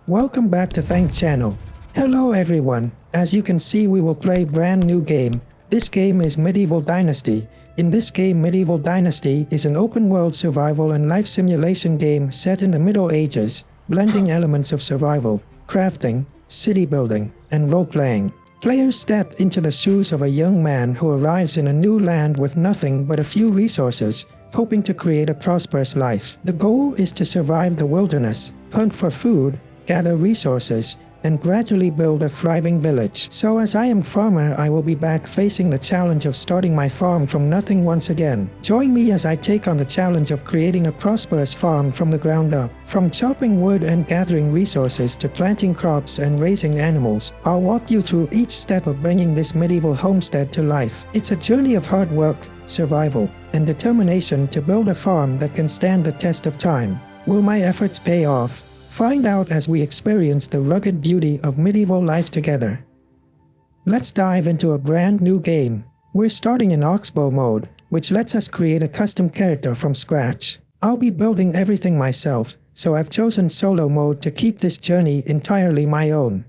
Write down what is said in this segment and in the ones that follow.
Welcome back to Thank Channel. Hello everyone. As you can see, we will play brand new game. This game is Medieval Dynasty. In this game, Medieval Dynasty is an open world survival and life simulation game set in the Middle Ages, blending elements of survival, crafting, city building, and role-playing. Players step into the shoes of a young man who arrives in a new land with nothing but a few resources, hoping to create a prosperous life. The goal is to survive the wilderness, hunt for food, gather resources, and gradually build a thriving village. So as I am farmer, I will be back facing the challenge of starting my farm from nothing once again. Join me as I take on the challenge of creating a prosperous farm from the ground up. From chopping wood and gathering resources to planting crops and raising animals, I'll walk you through each step of bringing this medieval homestead to life. It's a journey of hard work, survival, and determination to build a farm that can stand the test of time. Will my efforts pay off? Find out as we experience the rugged beauty of medieval life together. Let's dive into a brand new game. We're starting in Oxbow mode, which lets us create a custom character from scratch. I'll be building everything myself, so I've chosen solo mode to keep this journey entirely my own.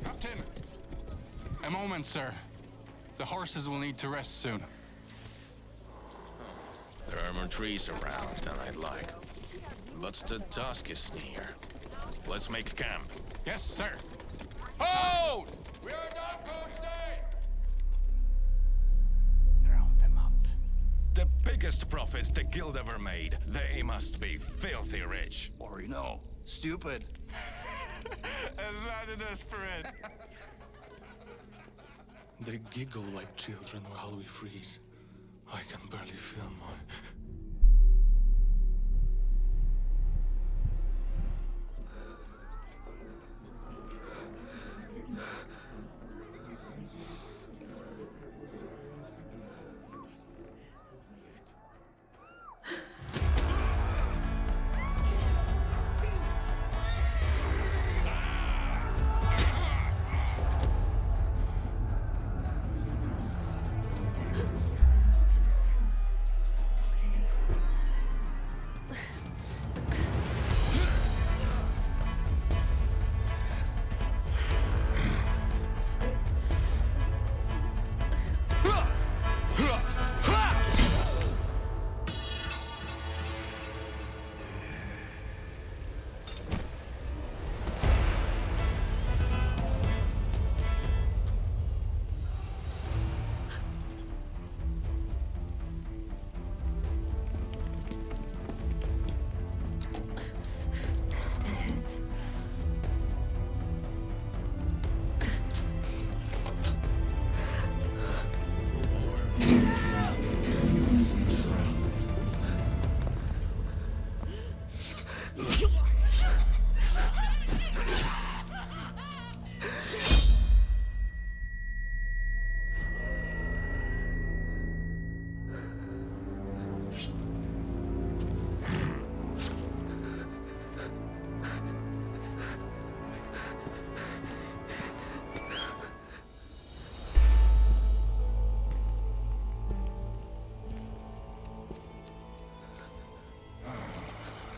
Captain! A moment, sir. The horses will need to rest soon. There are more trees around than I'd like. But the dusk is near. Let's make camp. Yes, sir. Hold! We are not going to stay! Round them up. The biggest profit the guild ever made. They must be filthy rich. Or, stupid. And rather desperate. They giggle like children while we freeze. I can barely feel my...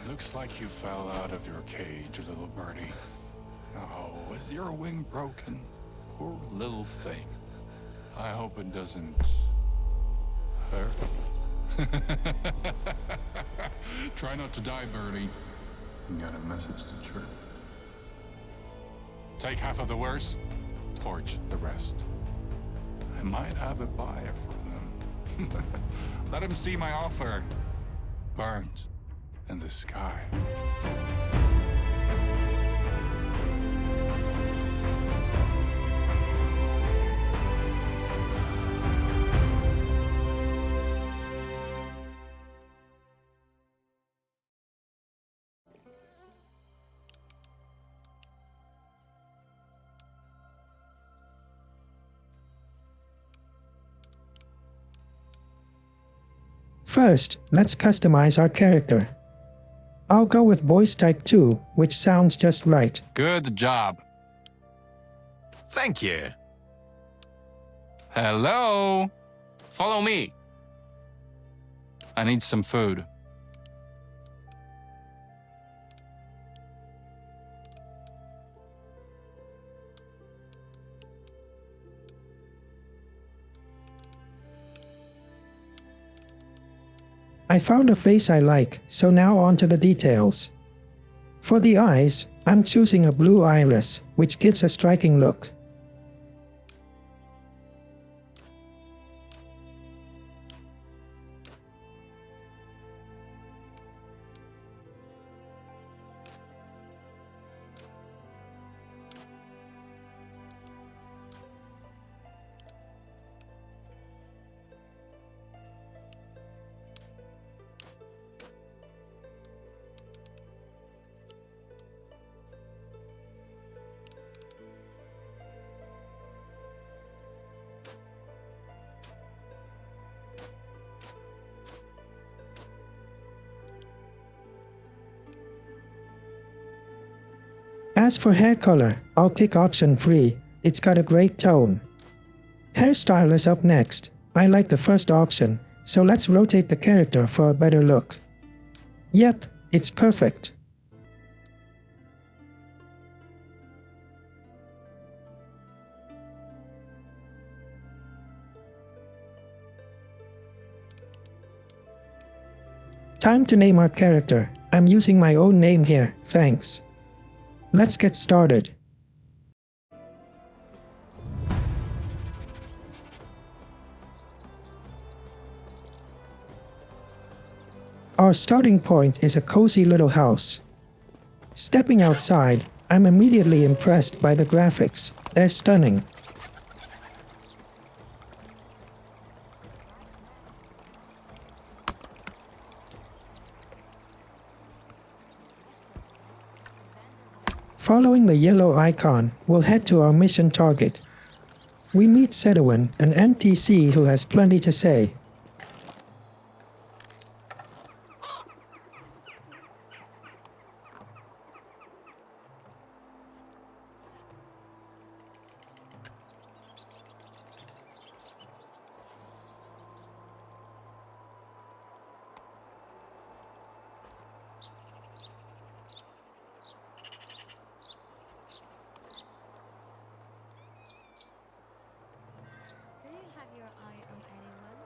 Looks like you fell out of your cage, little birdie. Oh, was Is your wing broken? Poor little thing. I hope it doesn't hurt. Try not to die, Birdie. You got a message to Trip. Take half of the wares, torch the rest. I might have a buyer for them. Let him see my offer. Burns in the sky. First, let's customize our character. I'll go with voice type 2, which sounds just right. Good job. Thank you. Hello? Follow me. I need some food. I found a face I like, so now on to the details. For the eyes, I'm choosing a blue iris, which gives a striking look. As for hair color, I'll pick option 3. It's got a great tone. Hairstyle is up next. I like the first option, so let's rotate the character for a better look. Yep, it's perfect. Time to name our character. I'm using my own name here, thanks. Let's get started. Our starting point is a cozy little house. Stepping outside, I'm immediately impressed by the graphics. They're stunning. Following the yellow icon, we'll head to our mission target. We meet Sedn, an NPC who has plenty to say. Do you have your eye on anyone?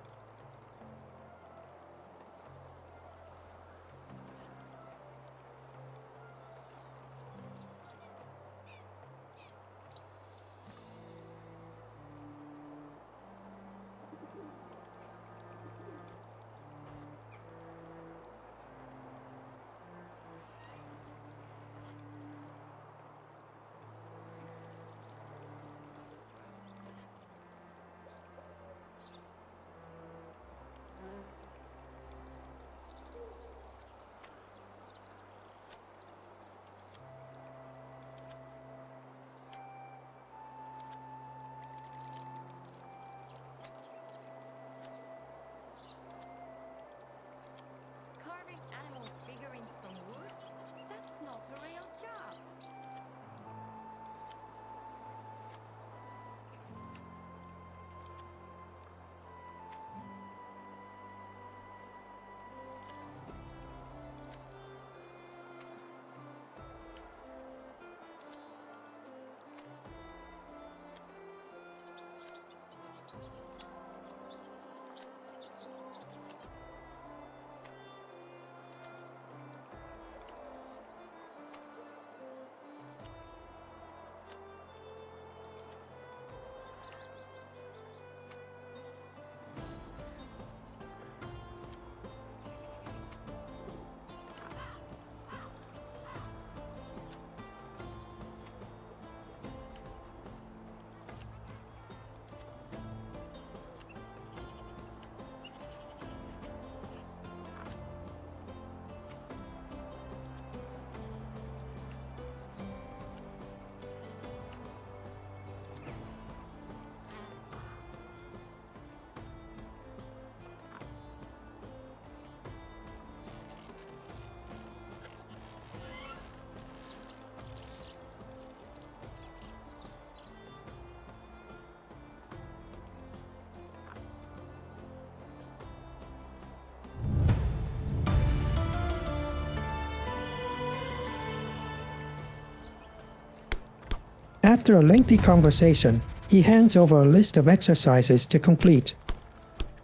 After a lengthy conversation, he hands over a list of exercises to complete.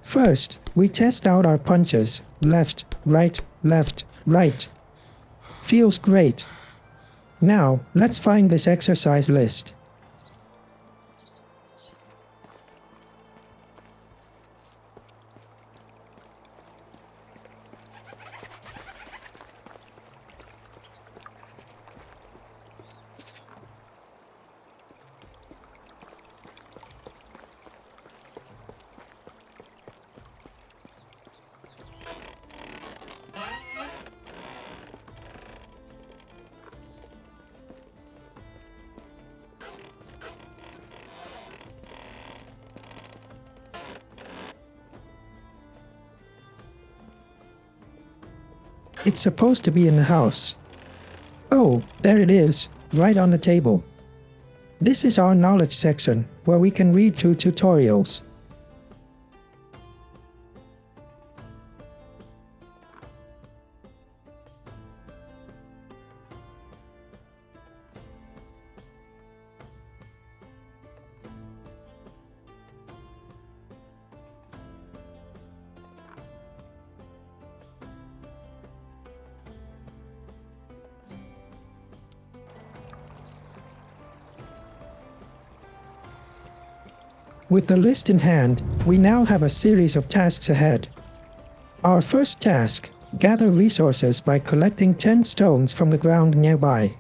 First, we test out our punches. Left, right, right. Feels great. Now, let's find this exercise list. It's supposed to be in the house. Oh, there it is, right on the table. This is our knowledge section, where we can read through tutorials. With the list in hand, we now have a series of tasks ahead. Our first task, gather resources by collecting 10 stones from the ground nearby.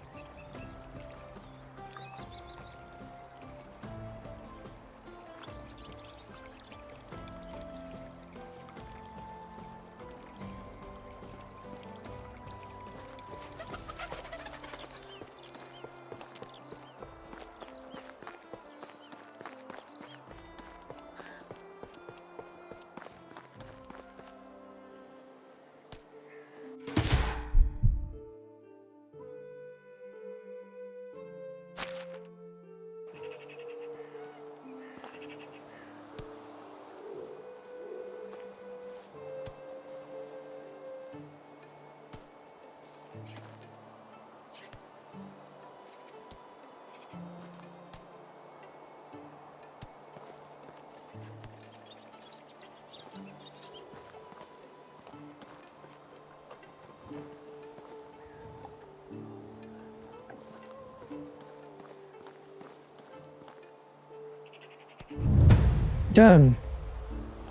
Done.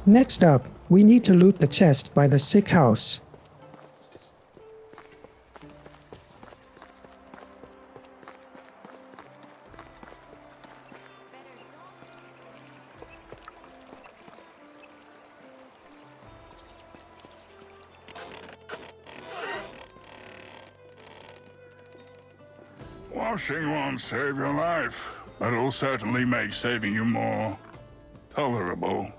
Next up, we need to loot the chest by the sick house. Washing won't save your life, but it'll certainly make saving you more tolerable.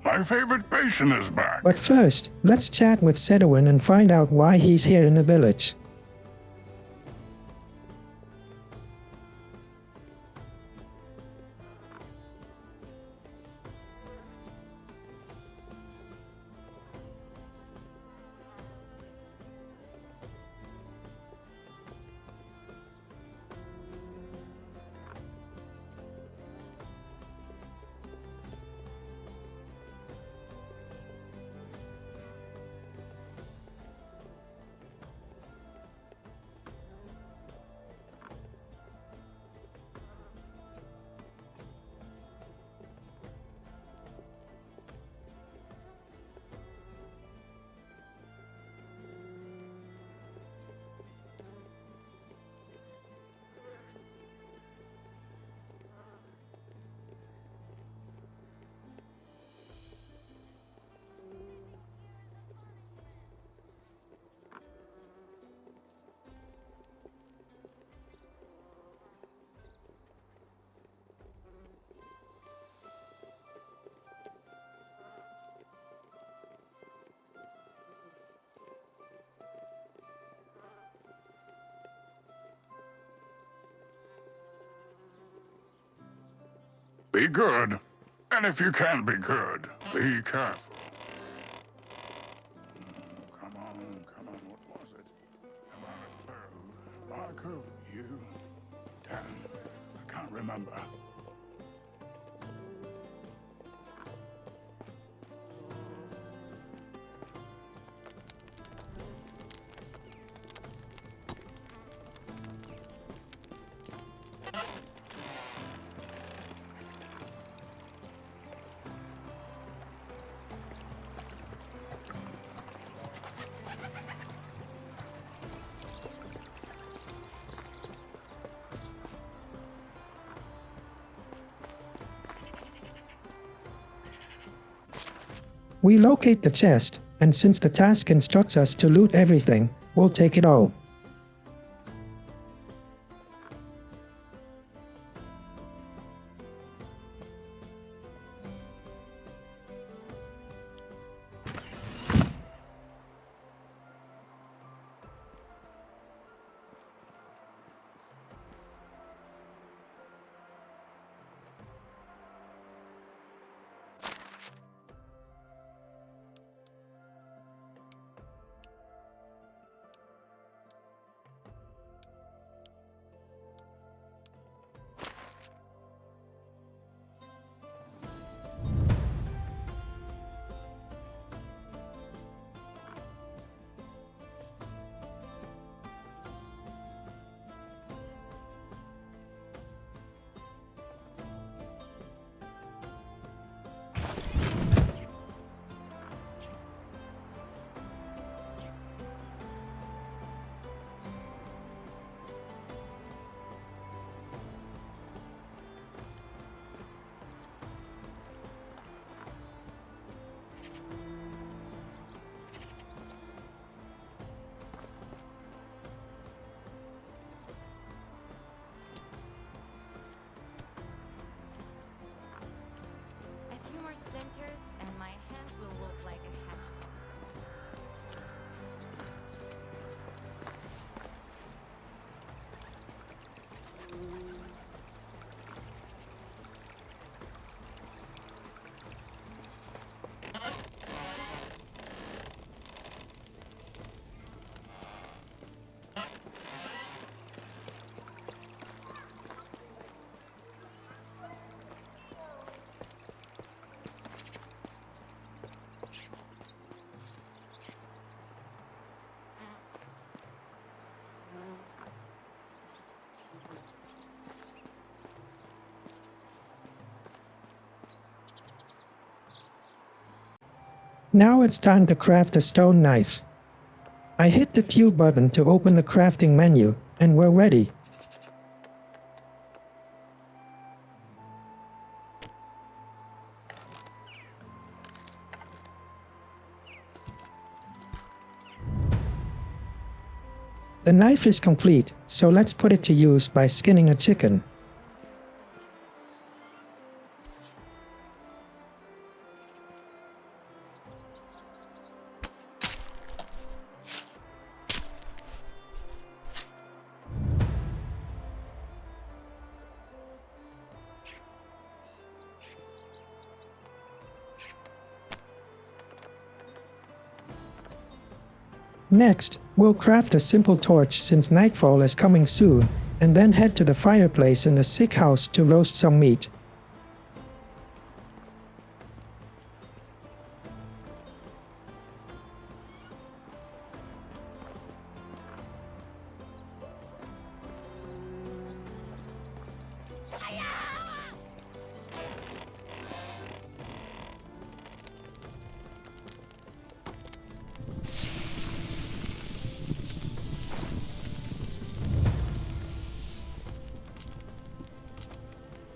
My favorite patient is back. But first, let's chat with Sedn and find out why he's here in the village. Be good. And if you can be good, be careful. Come on, what was it? Mark of you. Damn, I can't remember. We locate the chest, and since the task instructs us to loot everything, we'll take it all. A few more splinters and my hand will look like a hatchet. Now it's time to craft a stone knife. I hit the Q button to open the crafting menu, and we're ready. The knife is complete, so let's put it to use by skinning a chicken. Next, we'll craft a simple torch since nightfall is coming soon, and then head to the fireplace in the sick house to roast some meat.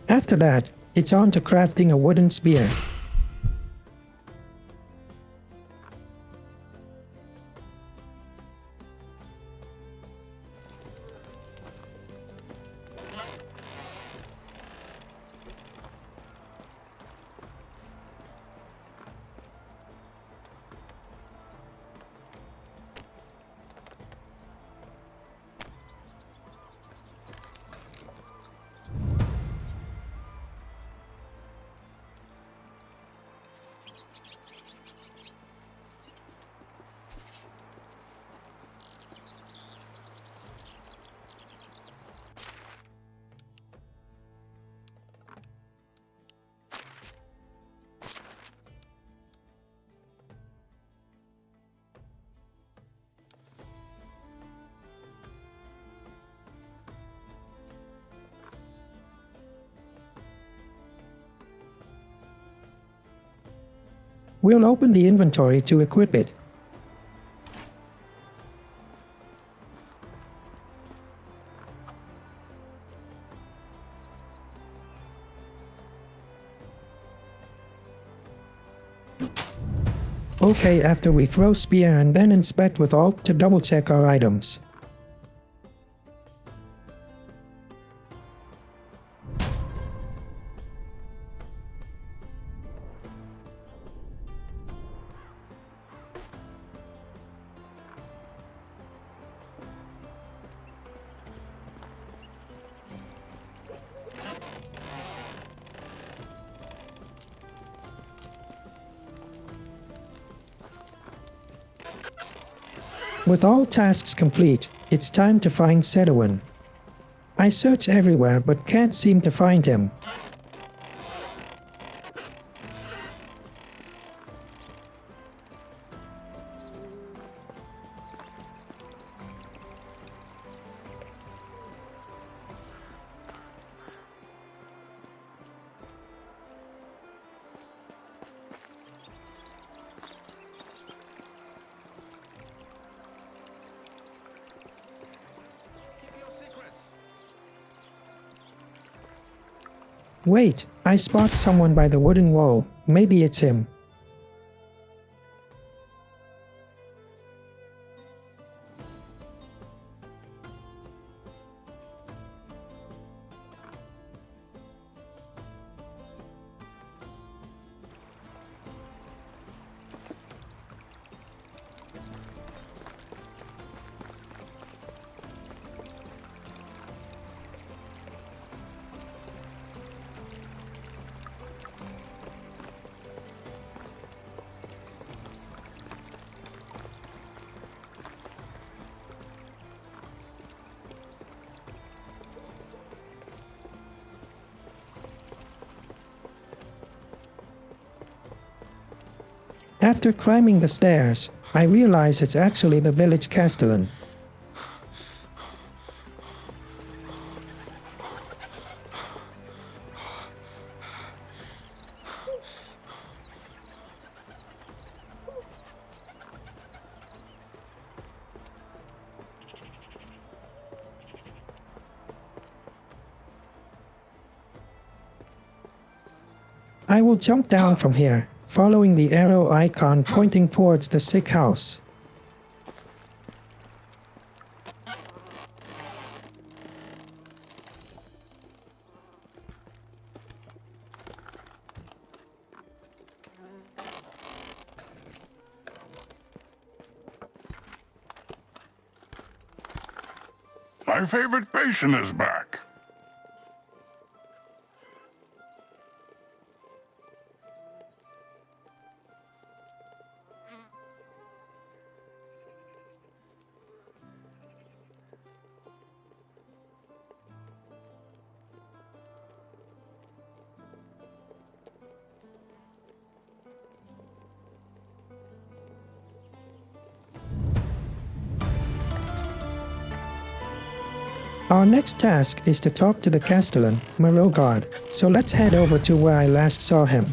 After that, it's on to crafting a wooden spear. We'll open the inventory to equip it. Okay, after we throw spear and then inspect with Alt to double check our items. With all tasks complete, it's time to find Sedn. I search everywhere but can't seem to find him. Wait, I spot someone by the wooden wall. Maybe it's him. After climbing the stairs, I realize it's actually the village Castellan. I will jump down from here, following the arrow icon pointing towards the sick house. My favorite patient is back. Our next task is to talk to the Castellan, Marogard, so let's head over to where I last saw him.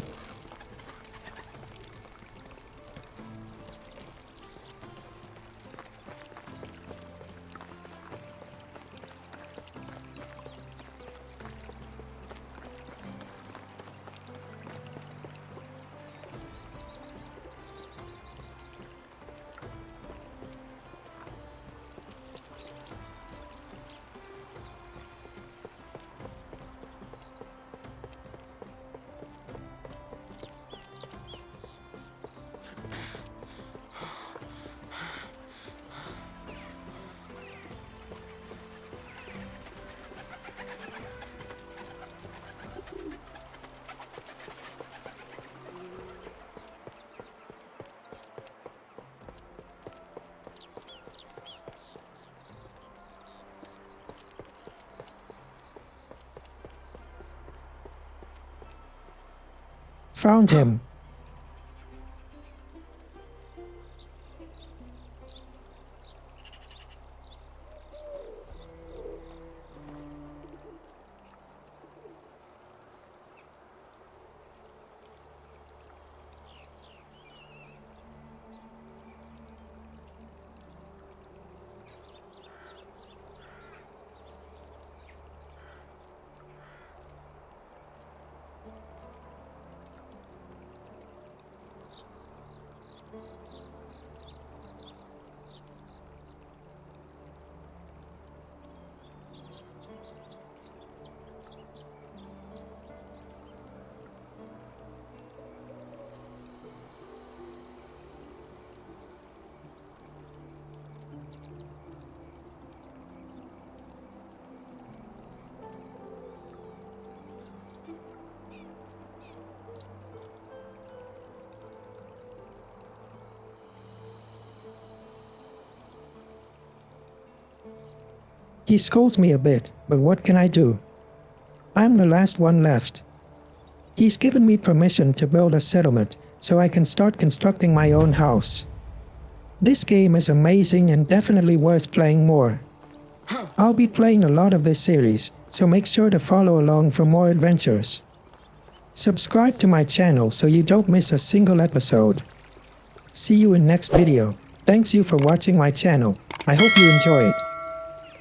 Found him. He scolds me a bit, but what can I do? I'm the last one left. He's given me permission to build a settlement, so I can start constructing my own house. This game is amazing and definitely worth playing more. I'll be playing a lot of this series, so make sure to follow along for more adventures. Subscribe to my channel so you don't miss a single episode. See you in next video. Thanks you for watching my channel. I hope you enjoy it.